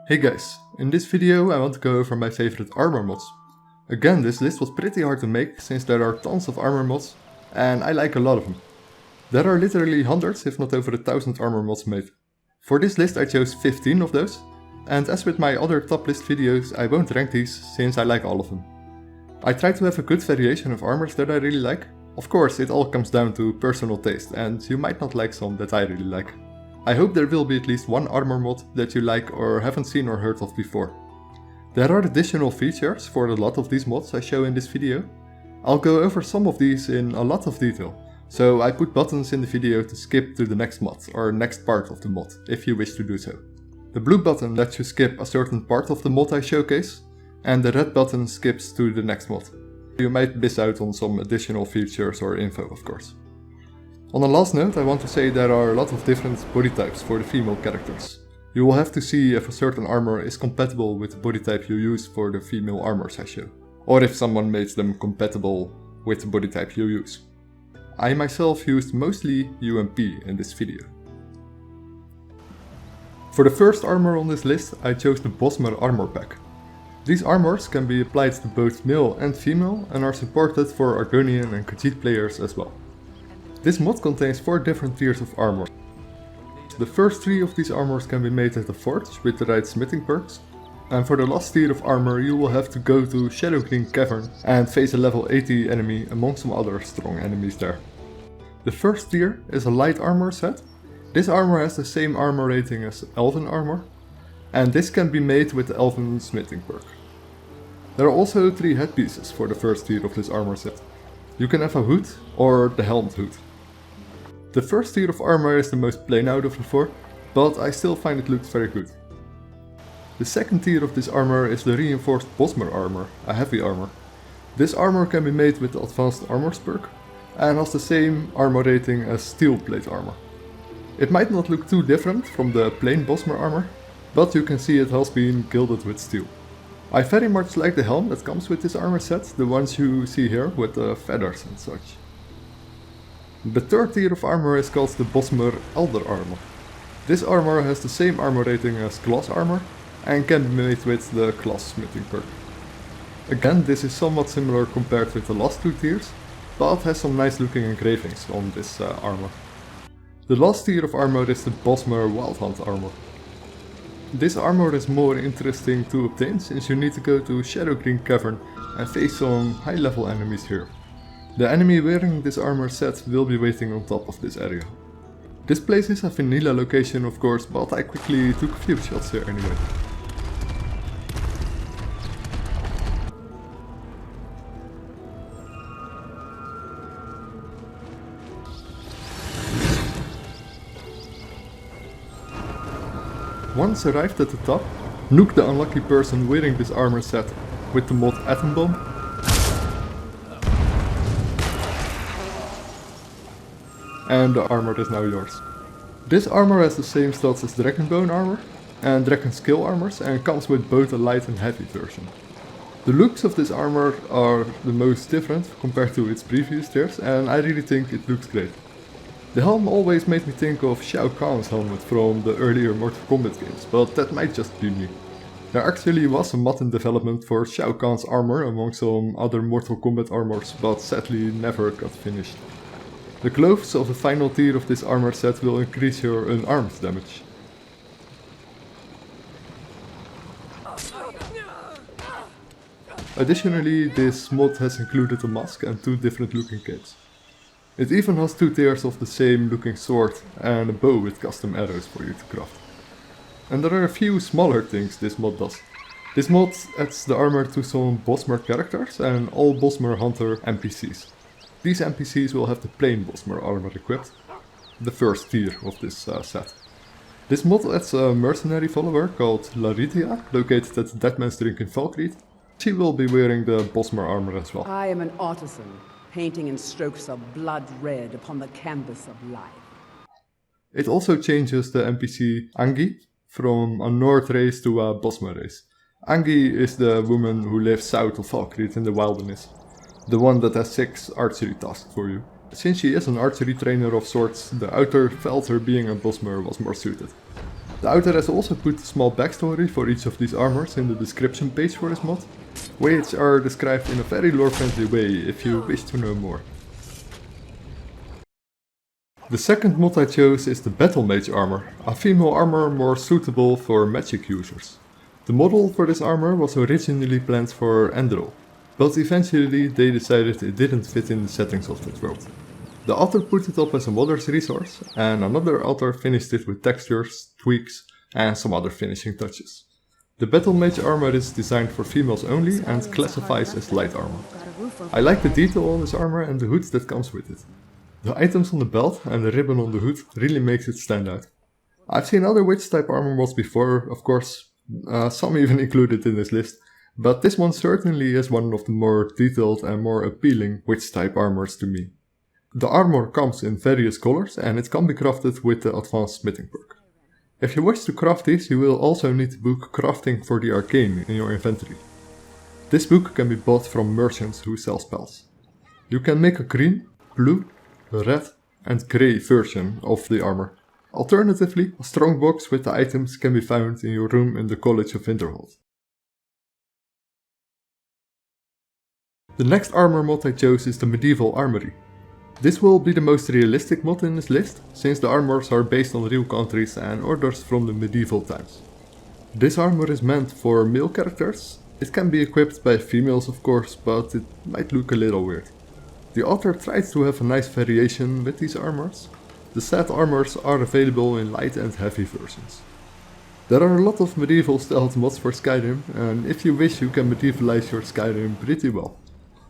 Hey guys, in this video I want to go over my favorite armor mods. Again, this list was pretty hard to make since there are tons of armor mods and I like a lot of them. There are literally hundreds if not over 1,000 armor mods made. For this list I chose 15 of those, and as with my other top list videos I won't rank these since I like all of them. I try to have a good variation of armors that I really like. Of course it all comes down to personal taste and you might not like some that I really like. I hope there will be at least one armor mod that you like or haven't seen or heard of before. There are additional features for a lot of these mods I show in this video. I'll go over some of these in a lot of detail, so I put buttons in the video to skip to the next mod or next part of the mod, if you wish to do so. The blue button lets you skip a certain part of the mod I showcase, and the red button skips to the next mod. You might miss out on some additional features or info, of course. On a last note, I want to say there are a lot of different body types for the female characters. You will have to see if a certain armor is compatible with the body type you use for the female armors I show, or if someone makes them compatible with the body type you use. I myself used mostly UMP in this video. For the first armor on this list, I chose the Bosmer armor pack. These armors can be applied to both male and female and are supported for Argonian and Khajiit players as well. This mod contains 4 different tiers of armor. The first 3 of these armors can be made at the forge with the right smithing perks, and for the last tier of armor you will have to go to Shadowgreen Cavern and face a level 80 enemy among some other strong enemies there. The first tier is a light armor set. This armor has the same armor rating as Elven armor, and this can be made with the Elven smithing perk. There are also 3 headpieces for the first tier of this armor set. You can have a hood or the helmed hood. The first tier of armor is the most plain out of the 4, but I still find it looks very good. The second tier of this armor is the reinforced Bosmer armor, a heavy armor. This armor can be made with the advanced armors perk and has the same armor rating as steel plate armor. It might not look too different from the plain Bosmer armor, but you can see it has been gilded with steel. I very much like the helm that comes with this armor set, the ones you see here with the feathers and such. The third tier of armor is called the Bosmer Elder armor. This armor has the same armor rating as glass armor and can be made with the glass smithing perk. Again, this is somewhat similar compared with the last 2 tiers, but has some nice looking engravings on this armor. The last tier of armor is the Bosmer Wild Hunt armor. This armor is more interesting to obtain since you need to go to Shadowgreen Cavern and face some high level enemies here. The enemy wearing this armor set will be waiting on top of this area. This place is a vanilla location of course, but I quickly took a few shots here anyway. Once arrived at the top, nuke the unlucky person wearing this armor set with the mod Atom Bomb. And the armor is now yours. This armor has the same stats as Dragonbone armor and Dragon Skill armors and comes with both a light and heavy version. The looks of this armor are the most different compared to its previous tiers and I really think it looks great. The helm always made me think of Shao Kahn's helmet from the earlier Mortal Kombat games, but that might just be me. There actually was a mod in development for Shao Kahn's armor among some other Mortal Kombat armors, but sadly never got finished. The clothes of the final tier of this armor set will increase your unarmed damage. Additionally, this mod has included a mask and 2 different looking capes. It even has 2 tiers of the same looking sword and a bow with custom arrows for you to craft. And there are a few smaller things this mod does. This mod adds the armor to some Bosmer characters and all Bosmer Hunter NPCs. These NPCs will have the plain Bosmer armor equipped, the first tier of this set. This mod adds a mercenary follower called Laridia, located at the Deadman's Drink in Valkyrie. She will be wearing the Bosmer armor as well. I am an artisan, painting in strokes of blood red upon the canvas of life. It also changes the NPC Angi from a Nord race to a Bosmer race. Angi is the woman who lives south of Valkyrie in the wilderness. The one that has 6 archery tasks for you. Since she is an archery trainer of sorts, the author felt her being a Bosmer was more suited. The author has also put a small backstory for each of these armors in the description page for this mod, which are described in a very lore-friendly way if you wish to know more. The second mod I chose is the Battlemage armor, a female armor more suitable for magic users. The model for this armor was originally planned for Enderall, but eventually they decided it didn't fit in the settings of that world. The author put it up as a modder's resource, and another author finished it with textures, tweaks, and some other finishing touches. The Battlemage armor is designed for females only and classifies as light armor. I like the detail on this armor and the hood that comes with it. The items on the belt and the ribbon on the hood really makes it stand out. I've seen other witch type armor mods before, of course, some even included in this list, but this one certainly is one of the more detailed and more appealing witch type armors to me. The armor comes in various colors and it can be crafted with the advanced smithing perk. If you wish to craft these, you will also need to book Crafting for the Arcane in your inventory. This book can be bought from merchants who sell spells. You can make a green, blue, red and grey version of the armor. Alternatively, a strong box with the items can be found in your room in the College of Winterhold. The next armor mod I chose is the Medieval Armory. This will be the most realistic mod in this list, since the armors are based on real countries and orders from the medieval times. This armor is meant for male characters. It can be equipped by females of course, but it might look a little weird. The author tried to have a nice variation with these armors. The set armors are available in light and heavy versions. There are a lot of medieval stealth mods for Skyrim, and if you wish you can medievalize your Skyrim pretty well.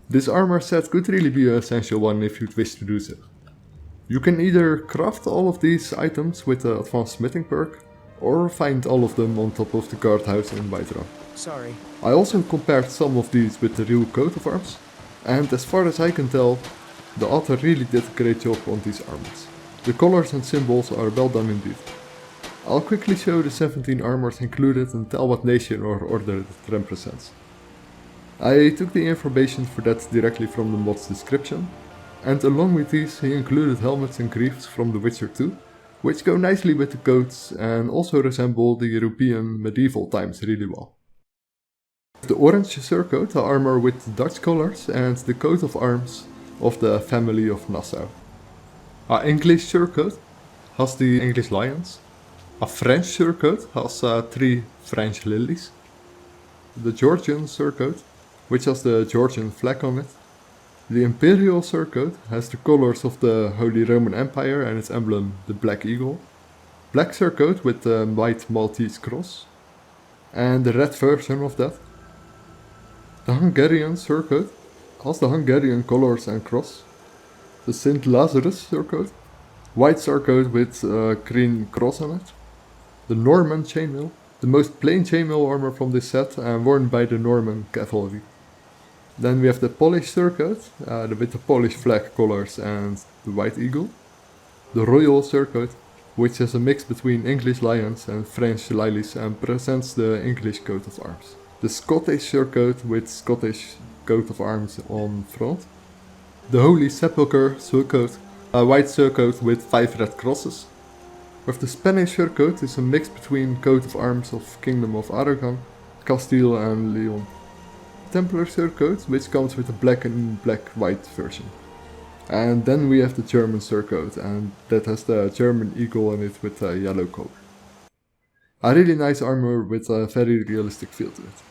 This armor set could really be an essential one if you'd wish to do so. You can either craft all of these items with the advanced smithing perk, or find all of them on top of the guardhouse in Whiterun. Sorry. I also compared some of these with the real coat of arms, and as far as I can tell, the author really did a great job on these armors. The colors and symbols are well done indeed. I'll quickly show the 17 armors included and tell what nation or order it represents. I took the information for that directly from the mod's description, and along with these he included helmets and greaves from The Witcher 2, which go nicely with the coats and also resemble the European medieval times really well. The orange surcoat, the armor with the Dutch colors and the coat of arms of the family of Nassau. Our English surcoat has the English lions. A French surcoat has 3 French lilies. The Georgian surcoat, which has the Georgian flag on it. The Imperial surcoat has the colors of the Holy Roman Empire and its emblem, the Black Eagle. Black surcoat with the white Maltese cross. And the red version of that. The Hungarian surcoat has the Hungarian colors and cross. The St. Lazarus surcoat, white surcoat with a green cross on it. The Norman chainmail, the most plain chainmail armor from this set and worn by the Norman cavalry. Then we have the Polish surcoat, with the Polish flag colors and the white eagle. The Royal surcoat, which is a mix between English lions and French lilies and presents the English coat of arms. The Scottish surcoat with Scottish coat of arms on front. The Holy Sepulchre surcoat, a white surcoat with 5 red crosses. With the Spanish surcoat is a mix between coat of arms of Kingdom of Aragon, Castile and Leon. Templar surcoat, which comes with a black and black-white version. And then we have the German surcoat, and that has the German eagle on it with a yellow color. A really nice armor with a very realistic feel to it.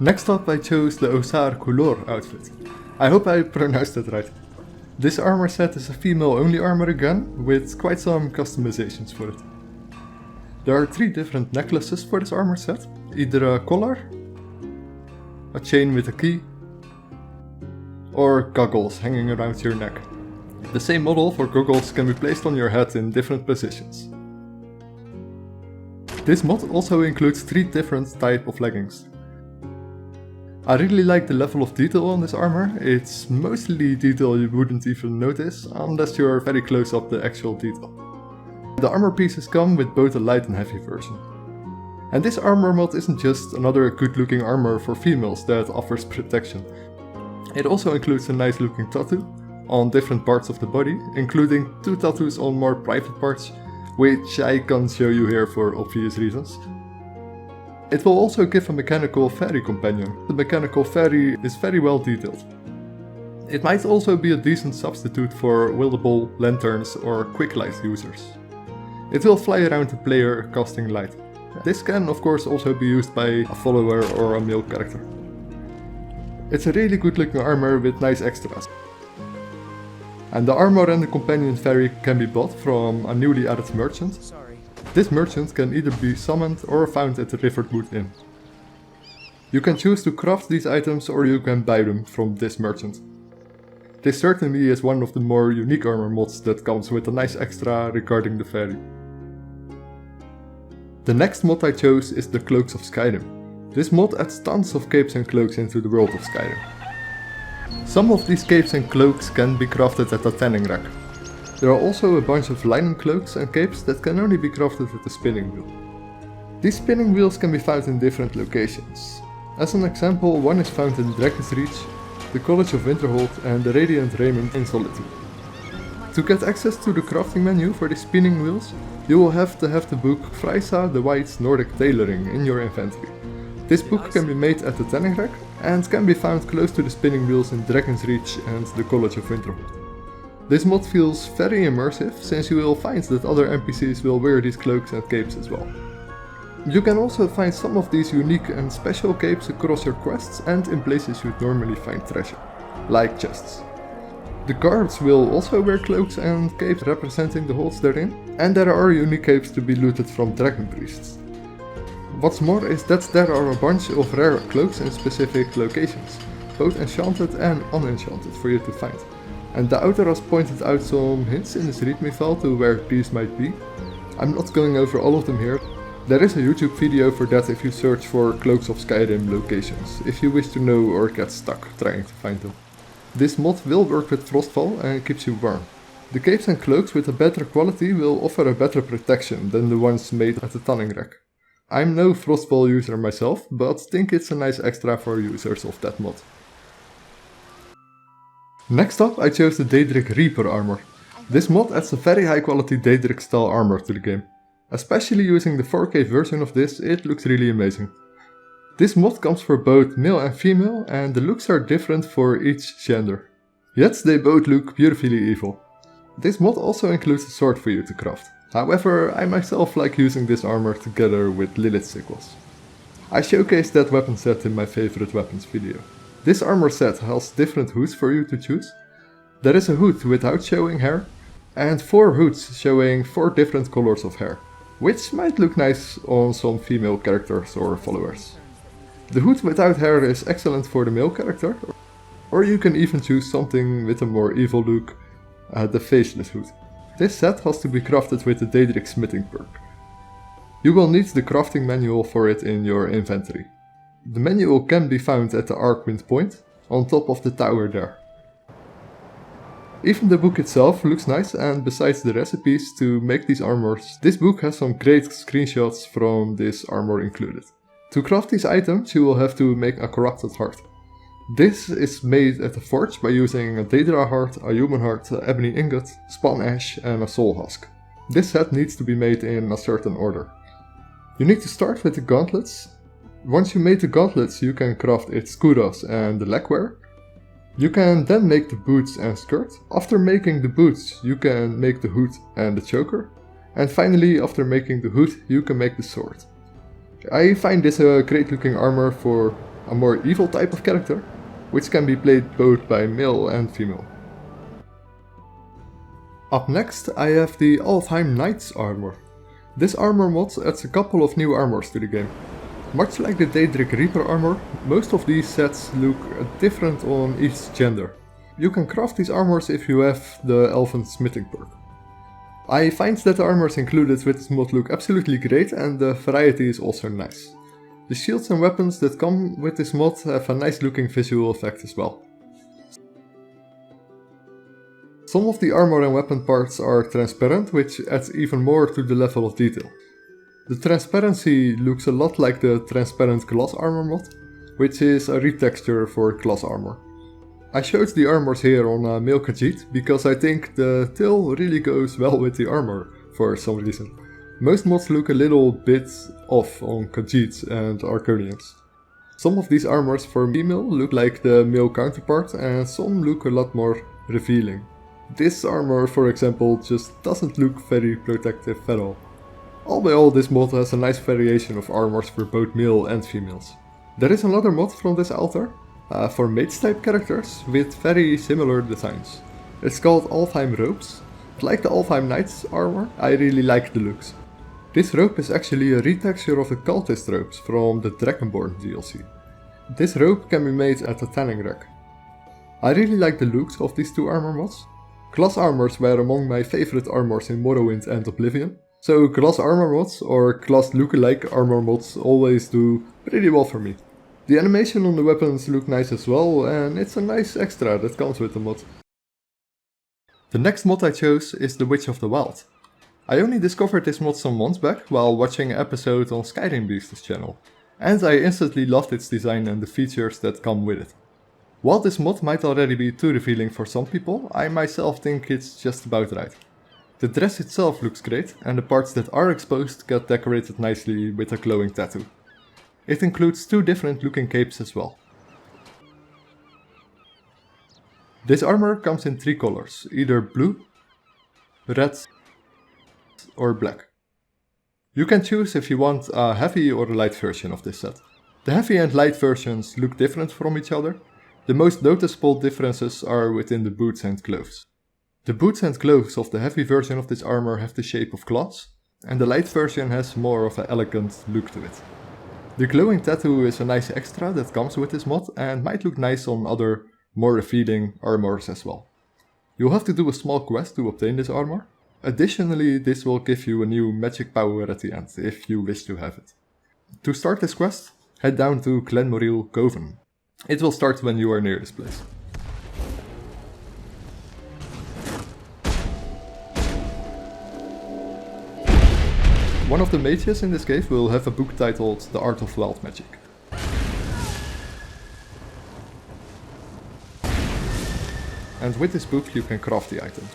Next up I chose the Osare Culort outfit. I hope I pronounced that right. This armor set is a female only armor again, with quite some customizations for it. There are 3 different necklaces for this armor set, either a collar, a chain with a key, or goggles hanging around your neck. The same model for goggles can be placed on your head in different positions. This mod also includes 3 different types of leggings. I really like the level of detail on this armor. It's mostly detail you wouldn't even notice unless you're very close up the actual detail. The armor pieces come with both a light and heavy version. And this armor mod isn't just another good looking armor for females that offers protection. It also includes a nice looking tattoo on different parts of the body, including 2 tattoos on more private parts, which I can't show you here for obvious reasons. It will also give a mechanical fairy companion. The mechanical fairy is very well detailed. It might also be a decent substitute for wieldable lanterns or quick light users. It will fly around the player casting light. This can of course also be used by a follower or a male character. It's a really good looking armor with nice extras. And the armor and the companion fairy can be bought from a newly added merchant. This merchant can either be summoned or found at the Riverwood Inn. You can choose to craft these items or you can buy them from this merchant. This certainly is one of the more unique armor mods that comes with a nice extra regarding the fairy. The next mod I chose is the Cloacks of Skyrim. This mod adds tons of capes and cloaks into the world of Skyrim. Some of these capes and cloaks can be crafted at the tanning rack. There are also a bunch of linen cloaks and capes that can only be crafted at the spinning wheel. These spinning wheels can be found in different locations. As an example, one is found in Dragon's Reach, the College of Winterhold and the Radiant Raiment in Solitude. To get access to the crafting menu for the spinning wheels, you will have to have the book Freysa the White's Nordic Tailoring in your inventory. This book can be made at the tanning rack and can be found close to the spinning wheels in Dragon's Reach and the College of Winterhold. This mod feels very immersive since you will find that other NPCs will wear these cloaks and capes as well. You can also find some of these unique and special capes across your quests and in places you'd normally find treasure, like chests. The guards will also wear cloaks and capes representing the holds therein, and there are unique capes to be looted from dragon priests. What's more is that there are a bunch of rare cloaks in specific locations, both enchanted and unenchanted for you to find. And the author has pointed out some hints in his readme file to where these might be. I'm not going over all of them here. There is a YouTube video for that if you search for Cloacks of Skyrim locations, if you wish to know or get stuck trying to find them. This mod will work with Frostfall and keeps you warm. The capes and cloaks with a better quality will offer a better protection than the ones made at the tanning rack. I'm no Frostfall user myself, but think it's a nice extra for users of that mod. Next up I chose the Daedric Reaper armor. This mod adds a very high quality Daedric style armor to the game. Especially using the 4K version of this, it looks really amazing. This mod comes for both male and female and the looks are different for each gender. Yet they both look beautifully evil. This mod also includes a sword for you to craft. However, I myself like using this armor together with Lilith sickles. I showcased that weapon set in my favorite weapons video. This armor set has different hoods for you to choose. There is a hood without showing hair, and 4 hoods showing 4 different colors of hair, which might look nice on some female characters or followers. The hood without hair is excellent for the male character, or you can even choose something with a more evil look, the faceless hood. This set has to be crafted with the Daedric smithing perk. You will need the crafting manual for it in your inventory. The manual can be found at the Arkwind Point, on top of the tower there. Even the book itself looks nice, and besides the recipes to make these armors, this book has some great screenshots from this armor included. To craft these items you will have to make a corrupted heart. This is made at the forge by using a Daedra heart, a human heart, an ebony ingot, spawn ash and a soul husk. This set needs to be made in a certain order. You need to start with the gauntlets. Once you made the gauntlets you can craft its kudos and the legwear. You can then make the boots and skirt. After making the boots you can make the hood and the choker. And finally after making the hood you can make the sword. I find this a great looking armor for a more evil type of character, which can be played both by male and female. Up next I have the Alfheim Knight's armor. This armor mod adds a couple of new armors to the game. Much like the Daedric Reaper armor, most of these sets look different on each gender. You can craft these armors if you have the Elven smithing perk. I find that the armors included with this mod look absolutely great and the variety is also nice. The shields and weapons that come with this mod have a nice looking visual effect as well. Some of the armor and weapon parts are transparent, which adds even more to the level of detail. The transparency looks a lot like the transparent glass armor mod, which is a retexture for glass armor. I showed the armors here on a male Khajiit because I think the tail really goes well with the armor, for some reason. Most mods look a little bit off on Khajiits and Arconians. Some of these armors for female look like the male counterpart and some look a lot more revealing. This armor, for example, just doesn't look very protective at all. All by all, this mod has a nice variation of armors for both male and females. There is another mod from this author for mage type characters with very similar designs. It's called Alfheim robes. Like the Alfheim Knight's armor, I really like the looks. This robe is actually a retexture of the cultist robes from the Dragonborn DLC. This robe can be made at the tanning rack. I really like the looks of these two armor mods. Glass armors were among my favorite armors in Morrowind and Oblivion, so glass armor mods or glass lookalike armor mods always do pretty well for me. The animation on the weapons look nice as well, and it's a nice extra that comes with the mod. The next mod I chose is the Witch of the Wild. I only discovered this mod some months back while watching an episode on Skyrim Beast's channel, and I instantly loved its design and the features that come with it. While this mod might already be too revealing for some people, I myself think it's just about right. The dress itself looks great, and the parts that are exposed get decorated nicely with a glowing tattoo. It includes two different looking capes as well. This armor comes in 3 colors, either blue, red or black. You can choose if you want a heavy or a light version of this set. The heavy and light versions look different from each other. The most noticeable differences are within the boots and gloves. The boots and gloves of the heavy version of this armor have the shape of claws, and the light version has more of an elegant look to it. The glowing tattoo is a nice extra that comes with this mod and might look nice on other, more revealing armors as well. You'll have to do a small quest to obtain this armor. Additionally, this will give you a new magic power at the end, if you wish to have it. To start this quest, head down to Glenmoril Coven. It will start when you are near this place. One of the mages in this cave will have a book titled The Art of Magicka. And with this book you can craft the item.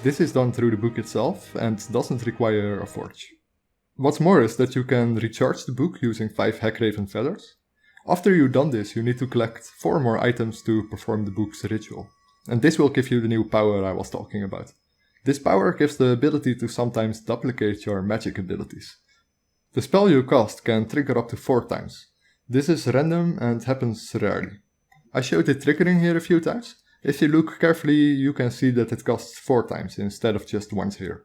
This is done through the book itself and doesn't require a forge. What's more is that you can recharge the book using 5 Hackraven feathers. After you've done this, you need to collect 4 more items to perform the book's ritual. And this will give you the new power I was talking about. This power gives the ability to sometimes duplicate your magic abilities. The spell you cast can trigger up to 4 times. This is random and happens rarely. I showed it triggering here a few times. If you look carefully, you can see that it costs 4 times instead of just once here.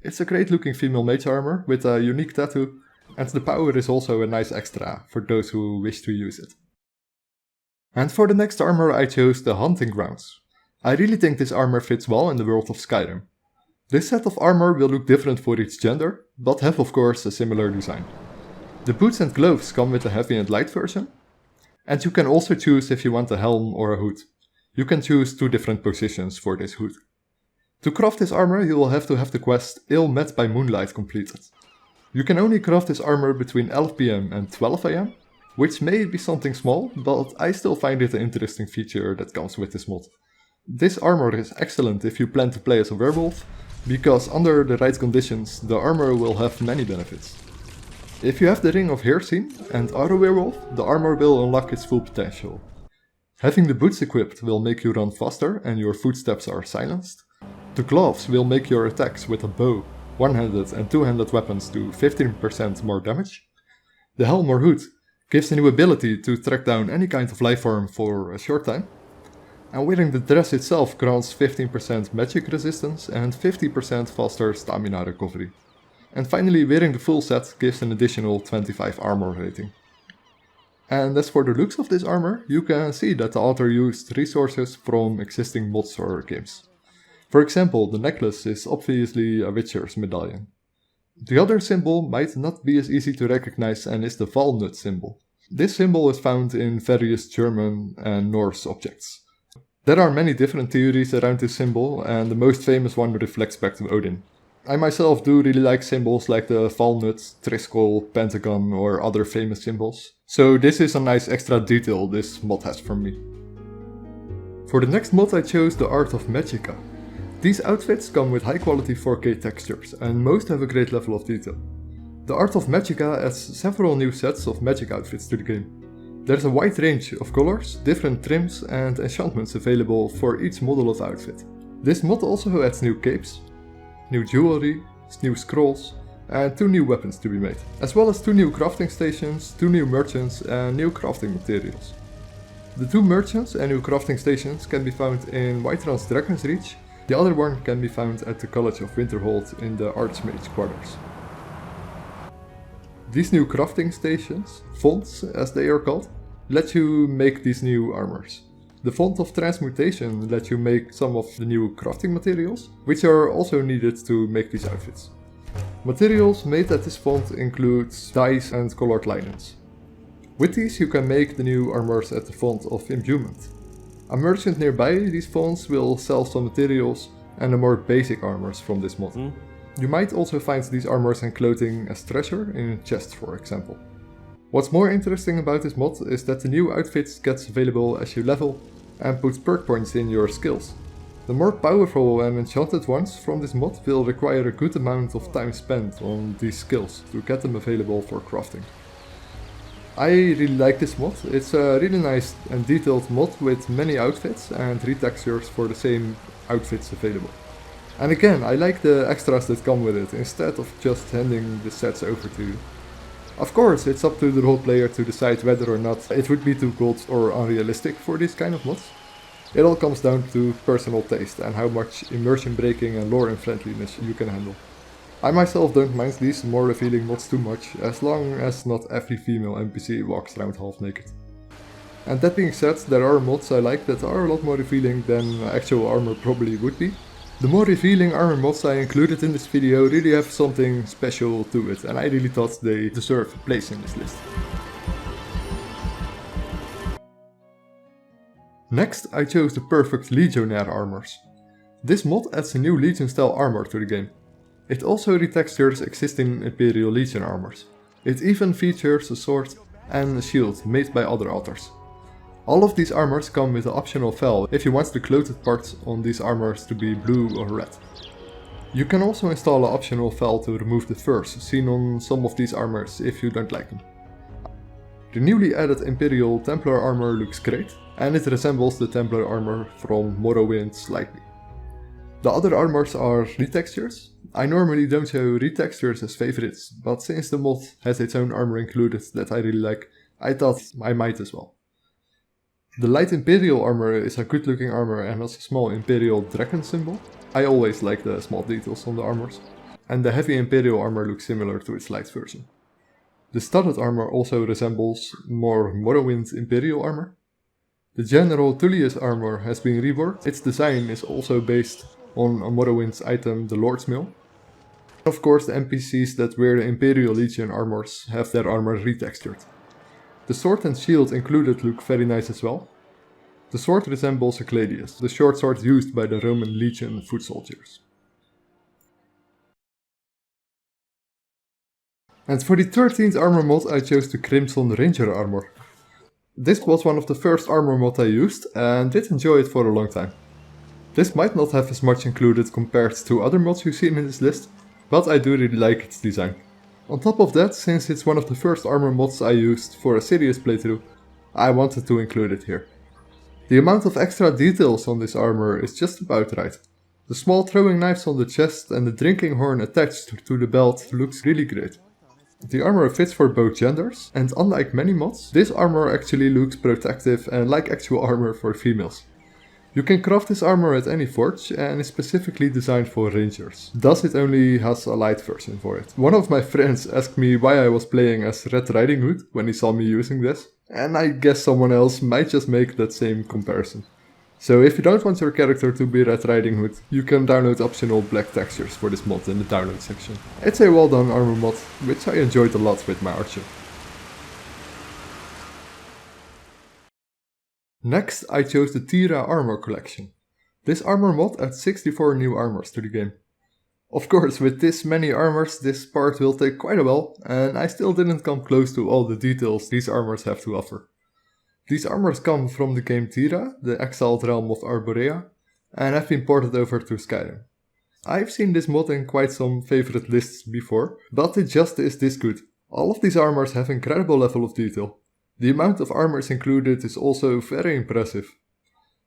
It's a great looking female mage armor with a unique tattoo, and the power is also a nice extra for those who wish to use it. And for the next armor I chose the Hunting Grounds. I really think this armor fits well in the world of Skyrim. This set of armor will look different for each gender, but have of course a similar design. The boots and gloves come with a heavy and light version, and you can also choose if you want a helm or a hood. You can choose 2 different positions for this hood. To craft this armor you will have to have the quest Ill Met by Moonlight completed. You can only craft this armor between 11 PM and 12 AM, which may be something small, but I still find it an interesting feature that comes with this mod. This armor is excellent if you plan to play as a werewolf, because under the right conditions the armor will have many benefits. If you have the Ring of Heresy and are a werewolf, the armor will unlock its full potential. Having the boots equipped will make you run faster and your footsteps are silenced. The gloves will make your attacks with a bow, one-handed and two-handed weapons do 15% more damage. The helm or hood gives a new ability to track down any kind of life form for a short time. And wearing the dress itself grants 15% magic resistance and 50% faster stamina recovery. And finally, wearing the full set gives an additional 25 armor rating. And as for the looks of this armor, you can see that the author used resources from existing mods or games. For example, the necklace is obviously a Witcher's medallion. The other symbol might not be as easy to recognize and is the walnut symbol. This symbol is found in various German and Norse objects. There are many different theories around this symbol, and the most famous one reflects back to Odin. I myself do really like symbols like the walnut, triskel, pentagon or other famous symbols. So this is a nice extra detail this mod has from me. For the next mod I chose the Art of Magicka. These outfits come with high quality 4K textures and most have a great level of detail. The Art of Magicka adds several new sets of magic outfits to the game. There's a wide range of colors, different trims and enchantments available for each model of outfit. This mod also adds new capes, new jewelry, new scrolls and 2 new weapons to be made, as well as 2 new crafting stations, 2 new merchants and new crafting materials. The 2 merchants and new crafting stations can be found in Whiterun's Dragon's Reach, the other one can be found at the College of Winterhold in the Archmage quarters. These new crafting stations, fonts as they are called, let you make these new armors. The font of transmutation lets you make some of the new crafting materials, which are also needed to make these outfits. Materials made at this font include dyes and colored linens. With these you can make the new armors at the font of imbuement. A merchant nearby these fonts will sell some materials and the more basic armors from this mod. You might also find these armors and clothing as treasure in chests, for example. What's more interesting about this mod is that the new outfits gets available as you level and puts perk points in your skills. The more powerful and enchanted ones from this mod will require a good amount of time spent on these skills to get them available for crafting. I really like this mod. It's a really nice and detailed mod with many outfits and retextures for the same outfits available. And again, I like the extras that come with it instead of just handing the sets over to you. Of course, it's up to the role player to decide whether or not it would be too cold or unrealistic for these kind of mods. It all comes down to personal taste and how much immersion breaking and lore and friendliness you can handle. I myself don't mind these more revealing mods too much, as long as not every female NPC walks around half naked. And that being said, there are mods I like that are a lot more revealing than actual armor probably would be. The more revealing armor mods I included in this video really have something special to it, and I really thought they deserve a place in this list. Next, I chose the perfect Legionnaire armors. This mod adds a new Legion style armor to the game. It also retextures existing Imperial Legion armors. It even features a sword and a shield made by other authors. All of these armors come with an optional fel if you want the clothed parts on these armors to be blue or red. You can also install an optional fel to remove the furs seen on some of these armors if you don't like them. The newly added Imperial Templar armor looks great, and it resembles the Templar armor from Morrowind slightly. The other armors are retextures. I normally don't show retextures as favorites, but since the mod has its own armor included that I really like, I thought I might as well. The light Imperial armor is a good looking armor and has a small Imperial dragon symbol. I always like the small details on the armors. And the heavy Imperial armor looks similar to its light version. The studded armor also resembles more Morrowind Imperial armor. The General Tullius armor has been reworked. Its design is also based on a Morrowind's item, the Lord's Mail. Of course, the NPCs that wear the Imperial Legion armors have their armor retextured. The sword and shield included look very nice as well. The sword resembles a gladius, the short sword used by the Roman Legion foot soldiers. And for the 13th armor mod I chose the Crimson Ranger armor. This was one of the first armor mod I used and did enjoy it for a long time. This might not have as much included compared to other mods you've seen in this list, but I do really like its design. On top of that, since it's one of the first armor mods I used for a serious playthrough, I wanted to include it here. The amount of extra details on this armor is just about right. The small throwing knives on the chest and the drinking horn attached to the belt looks really great. The armor fits for both genders, and unlike many mods, this armor actually looks protective and like actual armor for females. You can craft this armor at any forge and is specifically designed for rangers, thus it only has a light version for it. One of my friends asked me why I was playing as Red Riding Hood when he saw me using this, and I guess someone else might just make that same comparison. So if you don't want your character to be Red Riding Hood, you can download optional black textures for this mod in the download section. It's a well done armor mod, which I enjoyed a lot with my archer. Next, I chose the Tera armor collection. This armor mod adds 64 new armors to the game. Of course, with this many armors, this part will take quite a while, and I still didn't come close to all the details these armors have to offer. These armors come from the game Tera, the exiled realm of Arborea, and have been ported over to Skyrim. I've seen this mod in quite some favorite lists before, but it just is this good. All of these armors have incredible level of detail. The amount of armors included is also very impressive.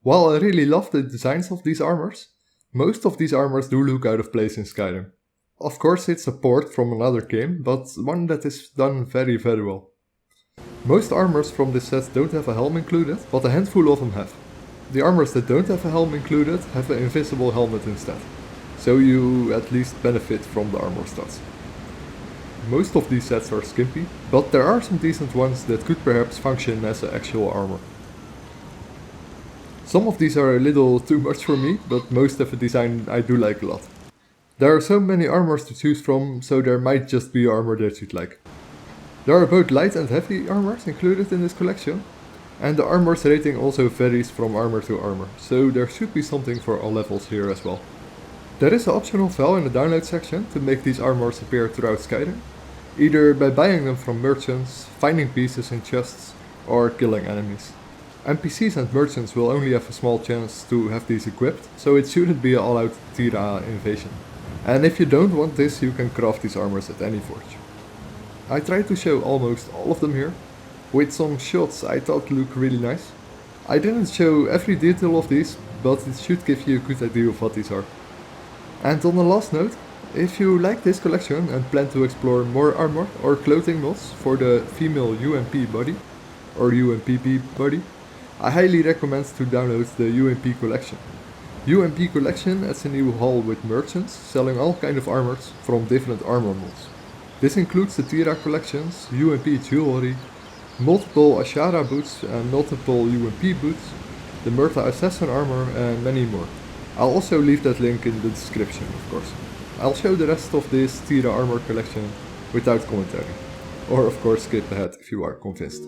While I really love the designs of these armors, most of these armors do look out of place in Skyrim. Of course it's a port from another game, but one that is done very well. Most armors from this set don't have a helm included, but a handful of them have. The armors that don't have a helm included have an invisible helmet instead, so you at least benefit from the armor stats. Most of these sets are skimpy, but there are some decent ones that could perhaps function as an actual armor. Some of these are a little too much for me, but most of the design I do like a lot. There are so many armors to choose from, so there might just be armor that you'd like. There are both light and heavy armors included in this collection, and the armor's rating also varies from armor to armor, so there should be something for all levels here as well. There is an optional file in the download section to make these armors appear throughout Skyrim, either by buying them from merchants, finding pieces in chests, or killing enemies. NPCs and merchants will only have a small chance to have these equipped, so it shouldn't be an all-out Tera invasion. And if you don't want this, you can craft these armors at any forge. I tried to show almost all of them here, with some shots I thought look really nice. I didn't show every detail of these, but it should give you a good idea of what these are. And on the last note, if you like this collection and plan to explore more armor or clothing mods for the female UMP body, or UMPP body, I highly recommend to download the UMP collection. UMP collection adds a new hall with merchants selling all kind of armors from different armor mods. This includes the Tera collections, UMP jewelry, multiple Ashara boots and multiple UMP boots, the Murta assassin armor and many more. I'll also leave that link in the description, of course. I'll show the rest of this Tera armor collection without commentary. Or of course skip ahead if you are convinced.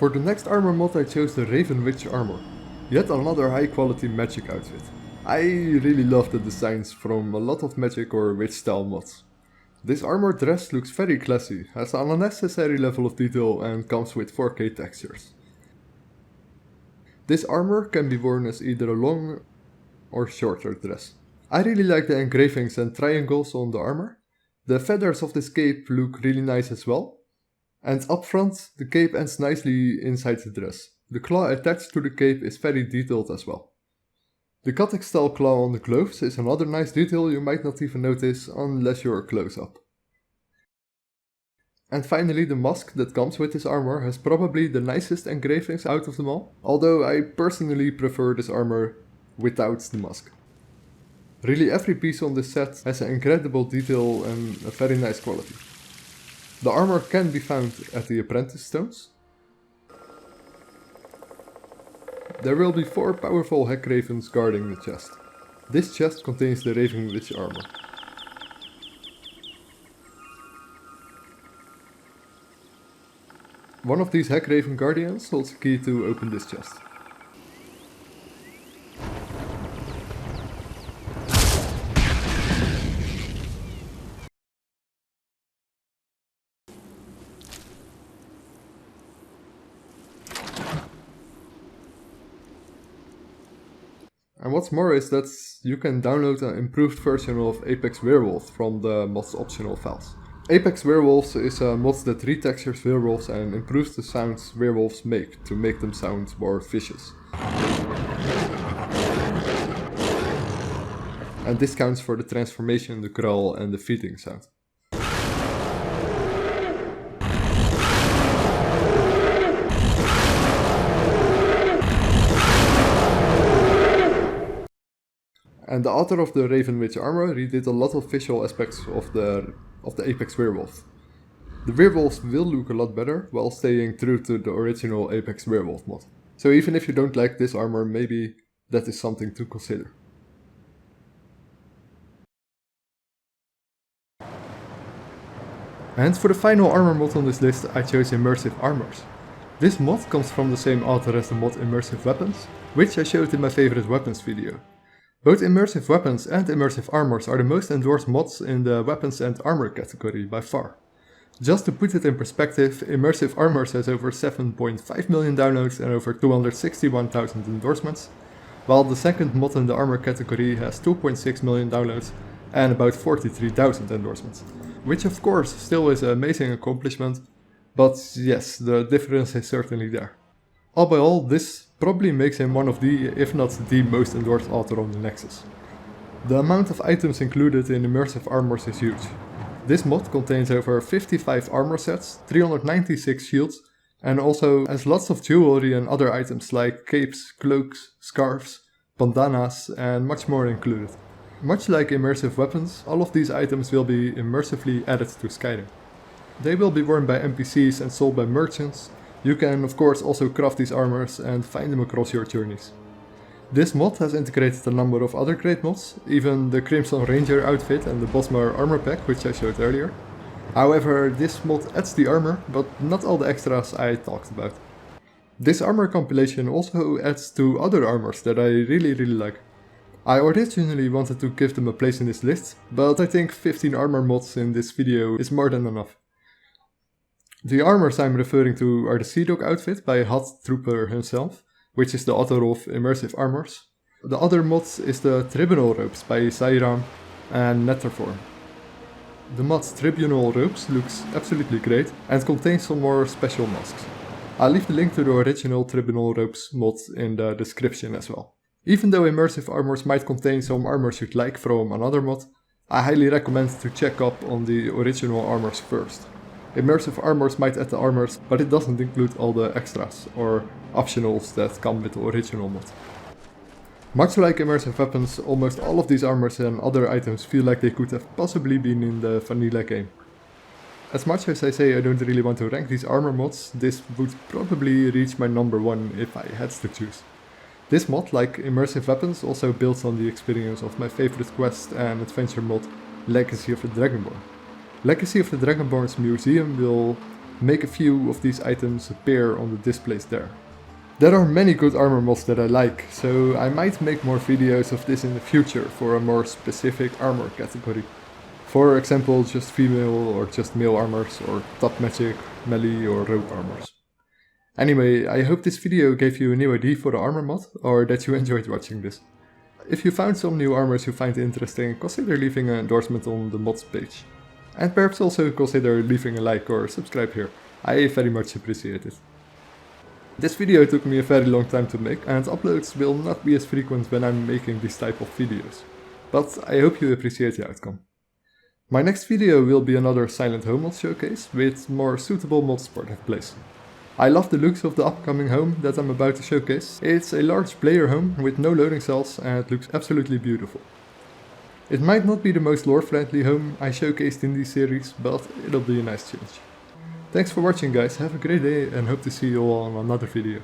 For the next armor mod I chose the Raven Witch Armor. Yet another high quality magic outfit. I really love the designs from a lot of magic or witch style mods. This armor dress looks very classy, has an unnecessary level of detail and comes with 4K textures. This armor can be worn as either a long or shorter dress. I really like the engravings and triangles on the armor. The feathers of this cape look really nice as well. And up front, the cape ends nicely inside the dress. The claw attached to the cape is very detailed as well. The gothic style claw on the gloves is another nice detail you might not even notice unless you're close up. And finally, the mask that comes with this armor has probably the nicest engravings out of them all, although I personally prefer this armor without the mask. Really every piece on this set has an incredible detail and a very nice quality. The armor can be found at the Apprentice Stones. There will be 4 powerful Hag Ravens guarding the chest. This chest contains the Raven Witch armor. One of these Hag Raven Guardians holds a key to open this chest. And what's more is that you can download an improved version of Apex Werewolf from the mod's optional files. Apex Werewolves is a mod that retextures werewolves and improves the sounds werewolves make to make them sound more vicious. And this counts for the transformation, the growl and the feeding sound. And the author of the Raven Witch armor redid a lot of visual aspects of the Apex Werewolf. The werewolves will look a lot better while staying true to the original Apex Werewolf mod. So even if you don't like this armor, maybe that is something to consider. And for the final armor mod on this list, I chose Immersive Armors. This mod comes from the same author as the mod Immersive Weapons, which I showed in my favorite weapons video. Both Immersive Weapons and Immersive Armors are the most endorsed mods in the Weapons and Armor category by far. Just to put it in perspective, Immersive Armors has over 7.5 million downloads and over 261,000 endorsements, while the second mod in the Armor category has 2.6 million downloads and about 43,000 endorsements. Which of course still is an amazing accomplishment, but yes, the difference is certainly there. All by all, this probably makes him one of the, if not the most endorsed author on the Nexus. The amount of items included in Immersive Armors is huge. This mod contains over 55 armor sets, 396 shields, and also has lots of jewelry and other items like capes, cloaks, scarves, bandanas, and much more included. Much like Immersive Weapons, all of these items will be immersively added to Skyrim. They will be worn by NPCs and sold by merchants. You can of course also craft these armors and find them across your journeys. This mod has integrated a number of other great mods, even the Crimson Ranger outfit and the Bosmer armor pack, which I showed earlier. However, this mod adds the armor, but not all the extras I talked about. This armor compilation also adds 2 other armors that I really like. I originally wanted to give them a place in this list, but I think 15 armor mods in this video is more than enough. The armors I'm referring to are the Sea Dog outfit by Hot Trooper himself, which is the author of Immersive Armors. The other mod is the Tribunal Robes by Skyrim and Netherform. The mod Tribunal Robes looks absolutely great and contains some more special masks. I'll leave the link to the original Tribunal Robes mod in the description as well. Even though Immersive Armors might contain some armors you'd like from another mod, I highly recommend to check up on the original armors first. Immersive Armors might add the armors, but it doesn't include all the extras or optionals that come with the original mod. Much like Immersive Weapons, almost all of these armors and other items feel like they could have possibly been in the vanilla game. As much as I say I don't really want to rank these armor mods, this would probably reach my number 1 if I had to choose. This mod, like Immersive Weapons, also builds on the experience of my favorite quest and adventure mod, Legacy of the Dragonborn. Legacy of the Dragonborn's museum will make a few of these items appear on the displays there. There are many good armor mods that I like, so I might make more videos of this in the future for a more specific armor category. For example, just female or just male armors, or top magic, melee or rogue armors. Anyway, I hope this video gave you a new idea for the armor mod, or that you enjoyed watching this. If you found some new armors you find interesting, consider leaving an endorsement on the mods page. And perhaps also consider leaving a like or subscribe here, I very much appreciate it. This video took me a very long time to make, and uploads will not be as frequent when I'm making these type of videos. But I hope you appreciate the outcome. My next video will be another Silent Home mod showcase, with more suitable mods for that place. I love the looks of the upcoming home that I'm about to showcase. It's a large player home with no loading cells and it looks absolutely beautiful. It might not be the most lore friendly home I showcased in this series, but it'll be a nice change. Thanks for watching guys, have a great day and hope to see you all on another video.